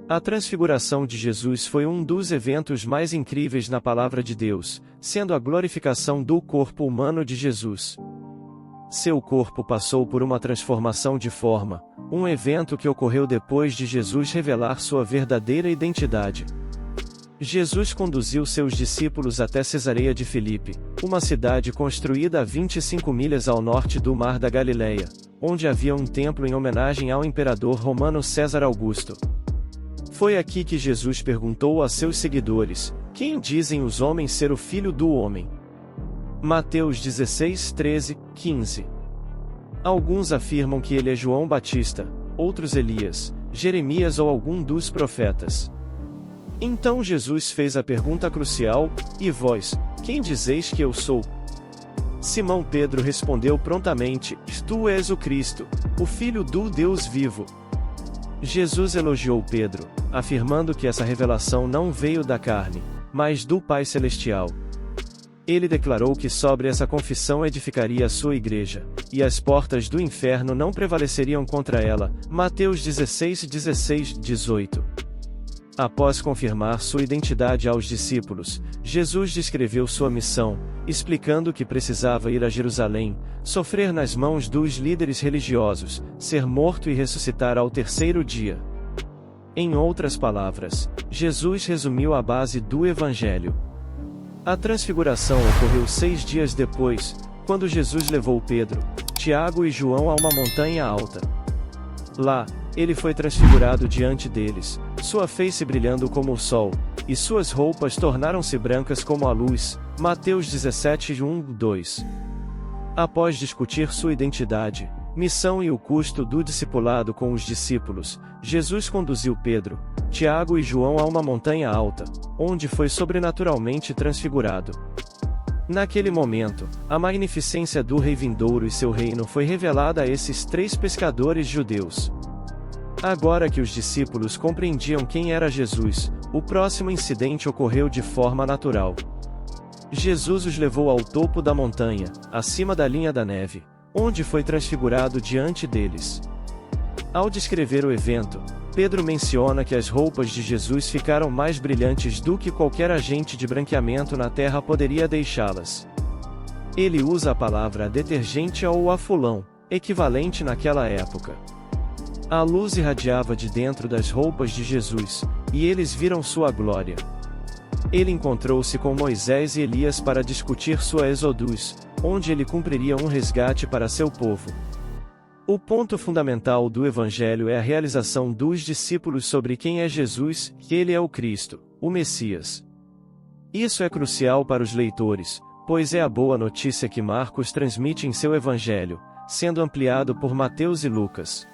A transfiguração de Jesus foi um dos eventos mais incríveis na palavra de Deus, sendo a glorificação do corpo humano de Jesus. Seu corpo passou por uma transformação de forma, um evento que ocorreu depois de Jesus revelar sua verdadeira identidade. Jesus conduziu seus discípulos até Cesareia de Filipe, uma cidade construída a 25 milhas ao norte do Mar da Galileia, onde havia um templo em homenagem ao imperador romano César Augusto. Foi aqui que Jesus perguntou a seus seguidores: quem dizem os homens ser o Filho do Homem? Mateus 16, 13, 15. Alguns afirmam que ele é João Batista, outros Elias, Jeremias ou algum dos profetas. Então Jesus fez a pergunta crucial: e vós, quem dizeis que eu sou? Simão Pedro respondeu prontamente: tu és o Cristo, o Filho do Deus vivo. Jesus elogiou Pedro, afirmando que essa revelação não veio da carne, mas do Pai Celestial. Ele declarou que sobre essa confissão edificaria a sua igreja, e as portas do inferno não prevaleceriam contra ela. Mateus 16, 16, 18. Após confirmar sua identidade aos discípulos, Jesus descreveu sua missão, explicando que precisava ir a Jerusalém, sofrer nas mãos dos líderes religiosos, ser morto e ressuscitar ao terceiro dia. Em outras palavras, Jesus resumiu a base do Evangelho. A transfiguração ocorreu 6 dias depois, quando Jesus levou Pedro, Tiago e João a uma montanha alta. Lá, ele foi transfigurado diante deles, sua face brilhando como o sol, e suas roupas tornaram-se brancas como a luz. Mateus 17, 1, 2. Após discutir sua identidade, missão e o custo do discipulado com os discípulos, Jesus conduziu Pedro, Tiago e João a uma montanha alta, onde foi sobrenaturalmente transfigurado. Naquele momento, a magnificência do Rei vindouro e seu reino foi revelada a esses 3 pescadores judeus. Agora que os discípulos compreendiam quem era Jesus, o próximo incidente ocorreu de forma natural. Jesus os levou ao topo da montanha, acima da linha da neve, onde foi transfigurado diante deles. Ao descrever o evento, Pedro menciona que as roupas de Jesus ficaram mais brilhantes do que qualquer agente de branqueamento na terra poderia deixá-las. Ele usa a palavra detergente ou afulão, equivalente naquela época. A luz irradiava de dentro das roupas de Jesus, e eles viram sua glória. Ele encontrou-se com Moisés e Elias para discutir sua exodus, onde ele cumpriria um resgate para seu povo. O ponto fundamental do Evangelho é a realização dos discípulos sobre quem é Jesus, que ele é o Cristo, o Messias. Isso é crucial para os leitores, pois é a boa notícia que Marcos transmite em seu Evangelho, sendo ampliado por Mateus e Lucas.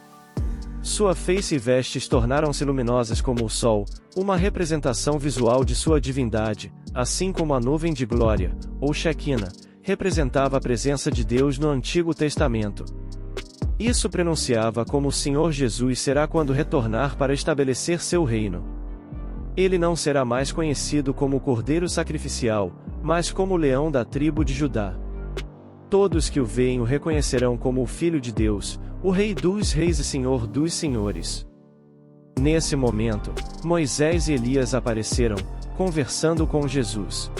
Sua face e vestes tornaram-se luminosas como o sol, uma representação visual de sua divindade, assim como a nuvem de glória, ou Shequina, representava a presença de Deus no Antigo Testamento. Isso prenunciava como o Senhor Jesus será quando retornar para estabelecer seu reino. Ele não será mais conhecido como o Cordeiro Sacrificial, mas como o Leão da tribo de Judá. Todos que o veem o reconhecerão como o Filho de Deus, o Rei dos Reis e Senhor dos Senhores. Nesse momento, Moisés e Elias apareceram, conversando com Jesus.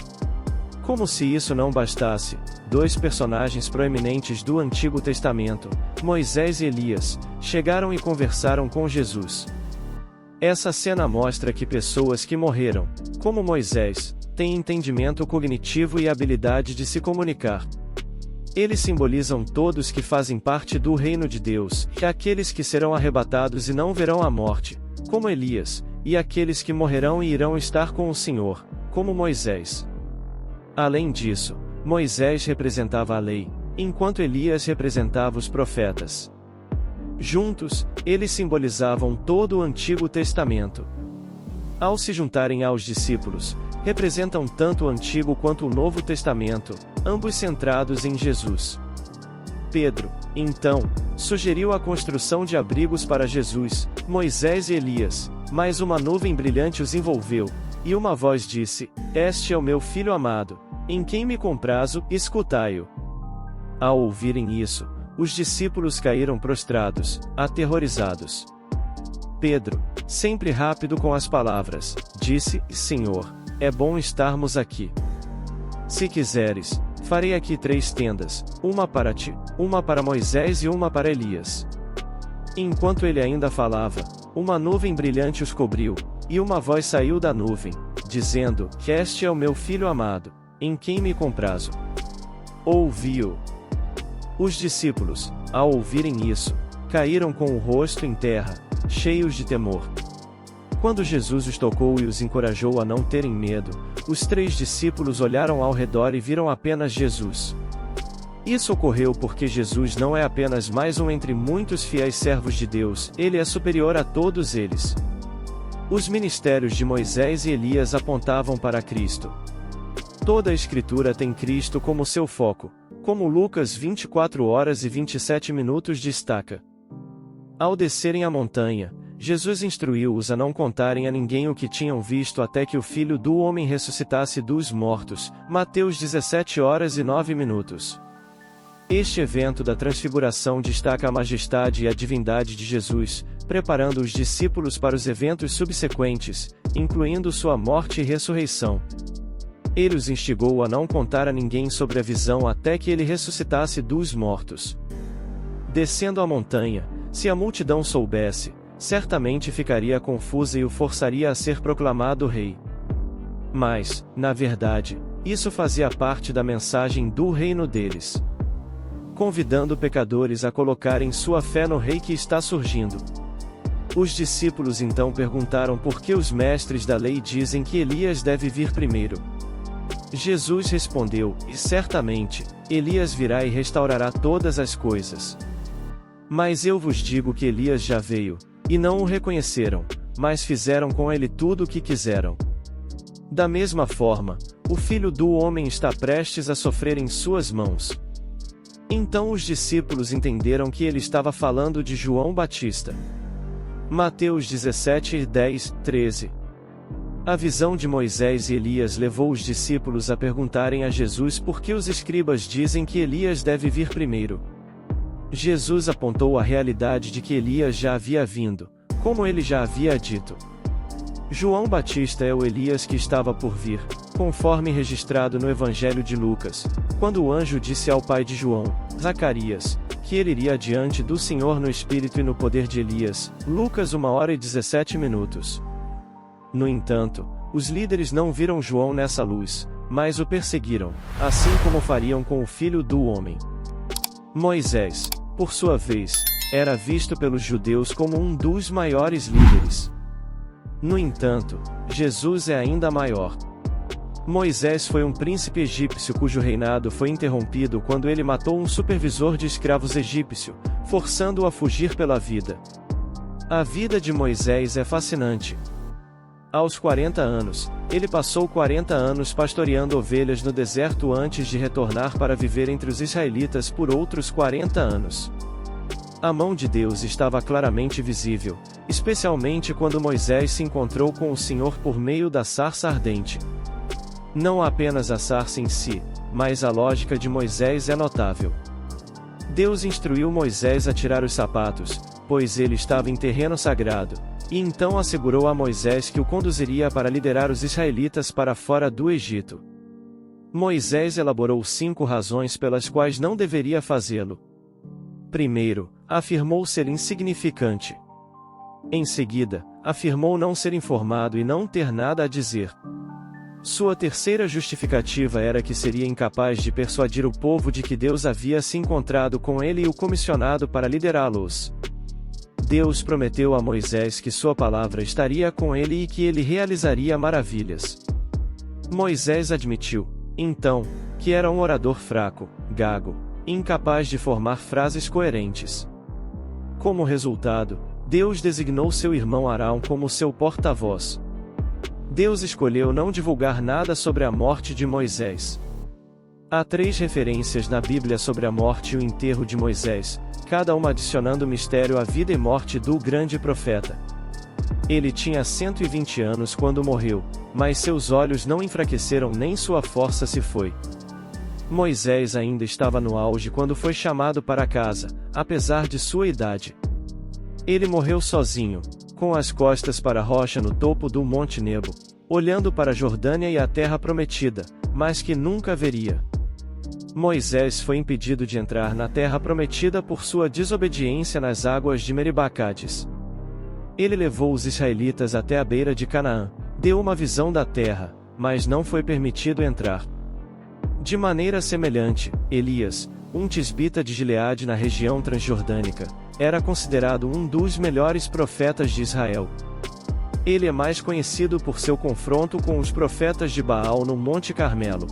Como se isso não bastasse, 2 personagens proeminentes do Antigo Testamento, Moisés e Elias, chegaram e conversaram com Jesus. Essa cena mostra que pessoas que morreram, como Moisés, têm entendimento cognitivo e habilidade de se comunicar. Eles simbolizam todos que fazem parte do reino de Deus, e aqueles que serão arrebatados e não verão a morte, como Elias, e aqueles que morrerão e irão estar com o Senhor, como Moisés. Além disso, Moisés representava a lei, enquanto Elias representava os profetas. Juntos, eles simbolizavam todo o Antigo Testamento. Ao se juntarem aos discípulos, representam tanto o Antigo quanto o Novo Testamento, ambos centrados em Jesus. Pedro, então, sugeriu a construção de abrigos para Jesus, Moisés e Elias, mas uma nuvem brilhante os envolveu, e uma voz disse: "Este é o meu filho amado, em quem me comprazo, escutai-o." Ao ouvirem isso, os discípulos caíram prostrados, aterrorizados. Pedro, Sempre rápido com as palavras, disse: Senhor, é bom estarmos aqui. Se quiseres, farei aqui 3 tendas, uma para ti, uma para Moisés e uma para Elias. Enquanto ele ainda falava, uma nuvem brilhante os cobriu, e uma voz saiu da nuvem, dizendo: Este é o meu filho amado, em quem me comprazo. Ouvi-o. Os discípulos, ao ouvirem isso, caíram com o rosto em terra, cheios de temor. Quando Jesus os tocou e os encorajou a não terem medo, os 3 discípulos olharam ao redor e viram apenas Jesus. Isso ocorreu porque Jesus não é apenas mais um entre muitos fiéis servos de Deus, ele é superior a todos eles. Os ministérios de Moisés e Elias apontavam para Cristo. Toda a Escritura tem Cristo como seu foco, como Lucas 24h27 destaca. Ao descerem a montanha, Jesus instruiu-os a não contarem a ninguém o que tinham visto até que o Filho do Homem ressuscitasse dos mortos, Mateus 17h09. Este evento da transfiguração destaca a majestade e a divindade de Jesus, preparando os discípulos para os eventos subsequentes, incluindo sua morte e ressurreição. Ele os instigou a não contar a ninguém sobre a visão até que ele ressuscitasse dos mortos. Descendo a montanha, se a multidão soubesse, certamente ficaria confusa e o forçaria a ser proclamado rei. Mas, na verdade, isso fazia parte da mensagem do reino deles, convidando pecadores a colocarem sua fé no rei que está surgindo. Os discípulos então perguntaram por que os mestres da lei dizem que Elias deve vir primeiro. Jesus respondeu: E certamente, Elias virá e restaurará todas as coisas. Mas eu vos digo que Elias já veio, e não o reconheceram, mas fizeram com ele tudo o que quiseram. Da mesma forma, o Filho do Homem está prestes a sofrer em suas mãos. Então os discípulos entenderam que ele estava falando de João Batista. Mateus 17:10-13. A visão de Moisés e Elias levou os discípulos a perguntarem a Jesus por que os escribas dizem que Elias deve vir primeiro. Jesus apontou a realidade de que Elias já havia vindo, como ele já havia dito. João Batista é o Elias que estava por vir, conforme registrado no Evangelho de Lucas, quando o anjo disse ao pai de João, Zacarias, que ele iria diante do Senhor no espírito e no poder de Elias, Lucas 1h17. No entanto, os líderes não viram João nessa luz, mas o perseguiram, assim como fariam com o Filho do Homem. Moisés, por sua vez, era visto pelos judeus como um dos maiores líderes. No entanto, Jesus é ainda maior. Moisés foi um príncipe egípcio cujo reinado foi interrompido quando ele matou um supervisor de escravos egípcio, forçando-o a fugir pela vida. A vida de Moisés é fascinante. Aos 40 anos, ele passou 40 anos pastoreando ovelhas no deserto antes de retornar para viver entre os israelitas por outros 40 anos. A mão de Deus estava claramente visível, especialmente quando Moisés se encontrou com o Senhor por meio da sarça ardente. Não apenas a sarça em si, mas a lógica de Moisés é notável. Deus instruiu Moisés a tirar os sapatos, pois ele estava em terreno sagrado, e então assegurou a Moisés que o conduziria para liderar os israelitas para fora do Egito. Moisés elaborou 5 razões pelas quais não deveria fazê-lo. Primeiro, afirmou ser insignificante. Em seguida, afirmou não ser informado e não ter nada a dizer. Sua terceira justificativa era que seria incapaz de persuadir o povo de que Deus havia se encontrado com ele e o comissionado para liderá-los. Deus prometeu a Moisés que sua palavra estaria com ele e que ele realizaria maravilhas. Moisés admitiu, então, que era um orador fraco, gago, incapaz de formar frases coerentes. Como resultado, Deus designou seu irmão Arão como seu porta-voz. Deus escolheu não divulgar nada sobre a morte de Moisés. Há 3 referências na Bíblia sobre a morte e o enterro de Moisés, cada uma adicionando mistério à vida e morte do grande profeta. Ele tinha 120 anos quando morreu, mas seus olhos não enfraqueceram nem sua força se foi. Moisés ainda estava no auge quando foi chamado para casa, apesar de sua idade. Ele morreu sozinho, com as costas para a rocha no topo do Monte Nebo, olhando para a Jordânia e a terra prometida, mas que nunca veria. Moisés foi impedido de entrar na terra prometida por sua desobediência nas águas de Meribá-Cádiz. Ele levou os israelitas até a beira de Canaã, deu uma visão da terra, mas não foi permitido entrar. De maneira semelhante, Elias, um tisbita de Gileade na região transjordânica, era considerado um dos melhores profetas de Israel. Ele é mais conhecido por seu confronto com os profetas de Baal no Monte Carmelo.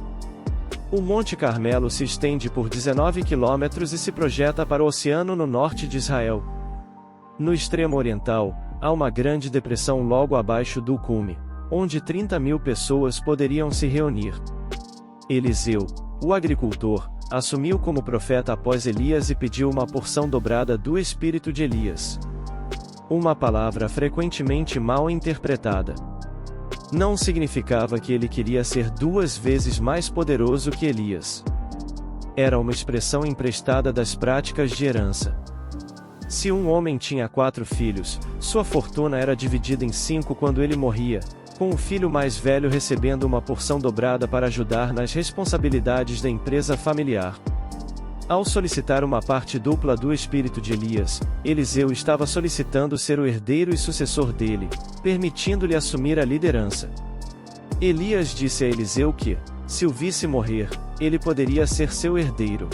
O Monte Carmelo se estende por 19 quilômetros e se projeta para o oceano no norte de Israel. No extremo oriental, há uma grande depressão logo abaixo do cume, onde 30.000 pessoas poderiam se reunir. Eliseu, o agricultor, assumiu como profeta após Elias e pediu uma porção dobrada do espírito de Elias. Uma palavra frequentemente mal interpretada. Não significava que ele queria ser 2 vezes mais poderoso que Elias. Era uma expressão emprestada das práticas de herança. Se um homem tinha 4 filhos, sua fortuna era dividida em 5 quando ele morria, com o filho mais velho recebendo uma porção dobrada para ajudar nas responsabilidades da empresa familiar. Ao solicitar uma parte dupla do espírito de Elias, Eliseu estava solicitando ser o herdeiro e sucessor dele, permitindo-lhe assumir a liderança. Elias disse a Eliseu que, se o visse morrer, ele poderia ser seu herdeiro.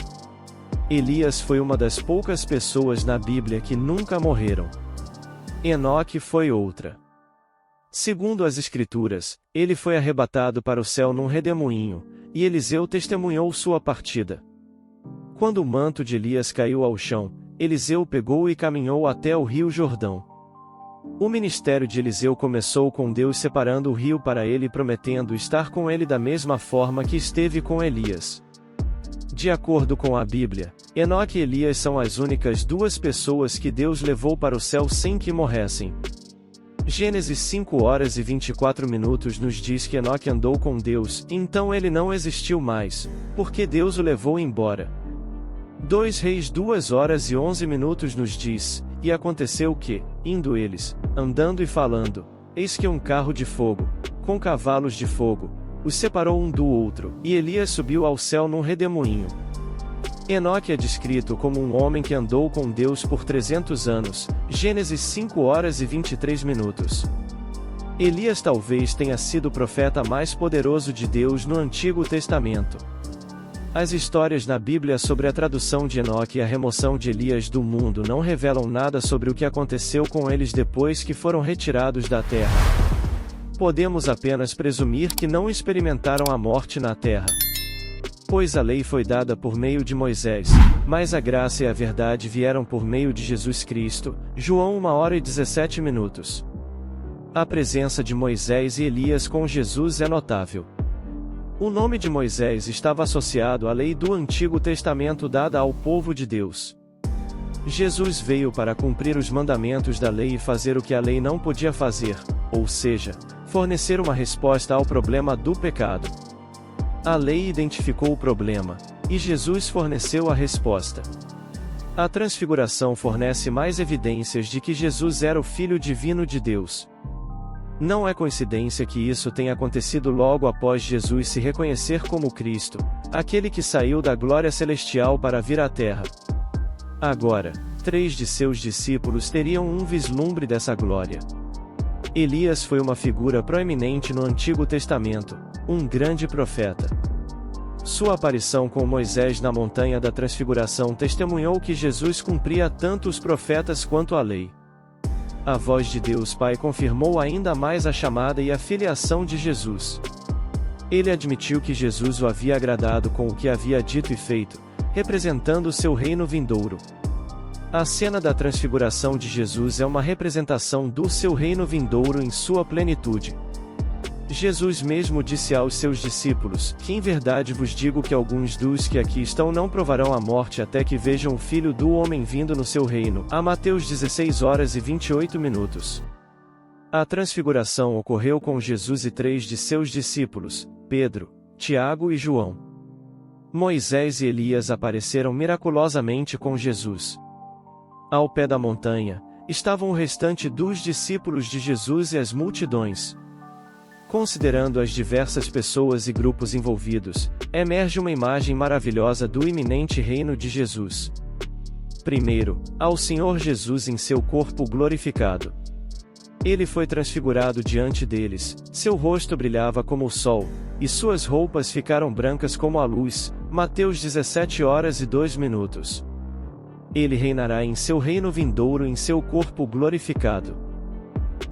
Elias foi uma das poucas pessoas na Bíblia que nunca morreram. Enoque foi outra. Segundo as Escrituras, ele foi arrebatado para o céu num redemoinho, e Eliseu testemunhou sua partida. Quando o manto de Elias caiu ao chão, Eliseu pegou e caminhou até o rio Jordão. O ministério de Eliseu começou com Deus separando o rio para ele e prometendo estar com ele da mesma forma que esteve com Elias. De acordo com a Bíblia, Enoque e Elias são as únicas 2 pessoas que Deus levou para o céu sem que morressem. Gênesis 5:24 nos diz que Enoque andou com Deus, então ele não existiu mais, porque Deus o levou embora. 2 Reis 2:11 nos diz, e aconteceu que, indo eles, andando e falando, eis que um carro de fogo, com cavalos de fogo, os separou um do outro, e Elias subiu ao céu num redemoinho. Enoque é descrito como um homem que andou com Deus por 300 anos, Gênesis 5:23. Elias talvez tenha sido o profeta mais poderoso de Deus no Antigo Testamento. As histórias na Bíblia sobre a tradução de Enoque e a remoção de Elias do mundo não revelam nada sobre o que aconteceu com eles depois que foram retirados da terra. Podemos apenas presumir que não experimentaram a morte na terra. Pois a lei foi dada por meio de Moisés, mas a graça e a verdade vieram por meio de Jesus Cristo. João 1:17. A presença de Moisés e Elias com Jesus é notável. O nome de Moisés estava associado à lei do Antigo Testamento dada ao povo de Deus. Jesus veio para cumprir os mandamentos da lei e fazer o que a lei não podia fazer, ou seja, fornecer uma resposta ao problema do pecado. A lei identificou o problema, e Jesus forneceu a resposta. A transfiguração fornece mais evidências de que Jesus era o Filho Divino de Deus. Não é coincidência que isso tenha acontecido logo após Jesus se reconhecer como Cristo, aquele que saiu da glória celestial para vir à terra. Agora, 3 de seus discípulos teriam um vislumbre dessa glória. Elias foi uma figura proeminente no Antigo Testamento, um grande profeta. Sua aparição com Moisés na montanha da Transfiguração testemunhou que Jesus cumpria tanto os profetas quanto a lei. A voz de Deus Pai confirmou ainda mais a chamada e a filiação de Jesus. Ele admitiu que Jesus o havia agradado com o que havia dito e feito, representando o seu reino vindouro. A cena da transfiguração de Jesus é uma representação do seu reino vindouro em sua plenitude. Jesus mesmo disse aos seus discípulos, que em verdade vos digo que alguns dos que aqui estão não provarão a morte até que vejam o Filho do Homem vindo no seu reino. A Mateus 16:28. A transfiguração ocorreu com Jesus e 3 de seus discípulos, Pedro, Tiago e João. Moisés e Elias apareceram miraculosamente com Jesus. Ao pé da montanha, estavam o restante dos discípulos de Jesus e as multidões. Considerando as diversas pessoas e grupos envolvidos, emerge uma imagem maravilhosa do iminente reino de Jesus. Primeiro, ao Senhor Jesus em seu corpo glorificado. Ele foi transfigurado diante deles, seu rosto brilhava como o sol, e suas roupas ficaram brancas como a luz. Mateus 17h02. Ele reinará em seu reino vindouro em seu corpo glorificado.